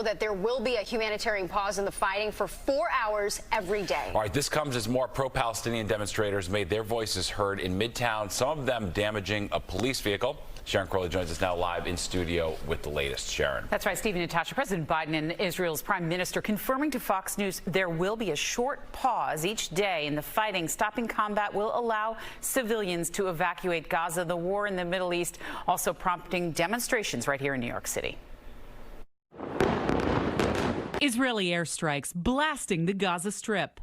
That there will be a humanitarian pause in the fighting for 4 hours every day. All right, this comes as more pro-Palestinian demonstrators made their voices heard in Midtown, some of them damaging a police vehicle. Sharon Crowley joins us now live in studio with the latest. Sharon. That's right, Steve and Natasha. President Biden and Israel's prime minister confirming to Fox News there will be a short pause each day in the fighting. Stopping combat will allow civilians to evacuate Gaza. The war in the Middle East also prompting demonstrations right here in New York City. Israeli airstrikes blasting the Gaza Strip.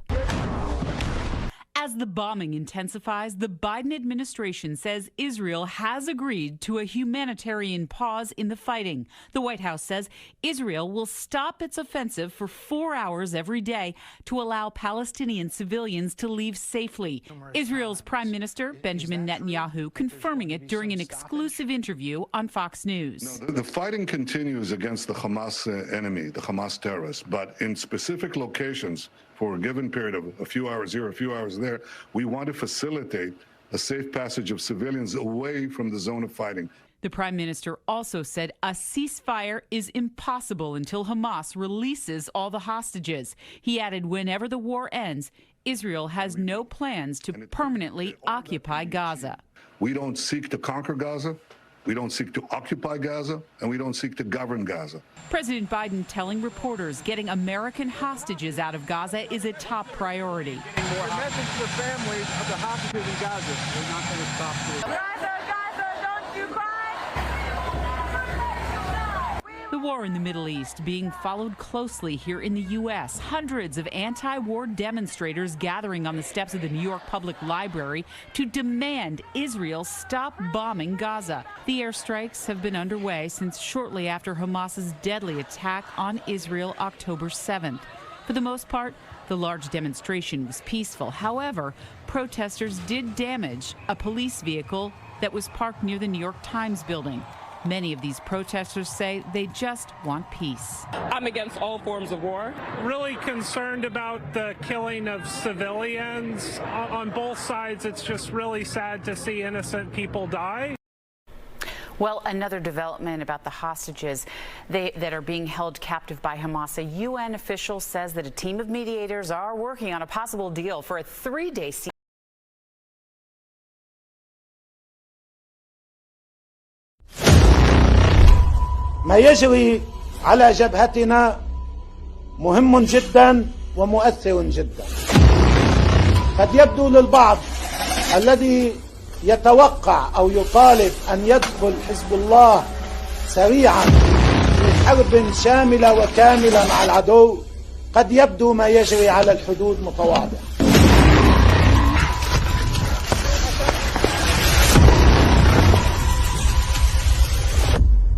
As the bombing intensifies, the Biden administration says Israel has agreed to a humanitarian pause in the fighting. The White House says Israel will stop its offensive for 4 hours every day to allow Palestinian civilians to leave safely. Israel's Prime Minister, Benjamin Netanyahu, confirming it during an exclusive interview on Fox News. No, the fighting continues against the Hamas enemy, the Hamas terrorists, but in specific locations, for a given period of a few hours here, a few hours there, we want to facilitate a safe passage of civilians away from the zone of fighting. The prime minister also said a ceasefire is impossible until Hamas releases all the hostages. He added whenever the war ends, Israel has no plans to permanently occupy Gaza. We don't seek to conquer Gaza. We don't seek to occupy Gaza, and we don't seek to govern Gaza. President Biden telling reporters getting American hostages out of Gaza is a top priority. The message to the families of the hostages in Gaza, we're not going to stop doing it. The war in the Middle East being followed closely here in the U.S. Hundreds of anti-war demonstrators gathering on the steps of the New York Public Library to demand Israel stop bombing Gaza. The airstrikes have been underway since shortly after Hamas's deadly attack on Israel October 7th. For the most part, the large demonstration was peaceful. However, protesters did damage a police vehicle that was parked near the New York Times building. Many of these protesters say they just want peace. I'm against all forms of war. Really concerned about the killing of civilians. On both sides, it's just really sad to see innocent people die. Well, another development about the hostages that are being held captive by Hamas. A UN official says that a team of mediators are working on a possible deal for a 3-day ceasefire. ما يجري على جبهتنا مهم جدا ومؤثر جدا. قد يبدو للبعض الذي يتوقع أو يطالب أن يدخل حزب الله سريعا في حرب شاملة وكاملة مع العدو، قد يبدو ما يجري على الحدود متواضع.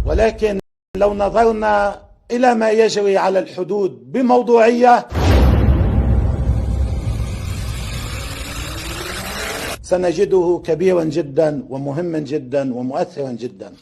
ولكن لو نظرنا إلى ما يجري على الحدود بموضوعية سنجده كبيرا جدا ومهما جدا ومؤثرا جدا.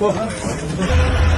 Go.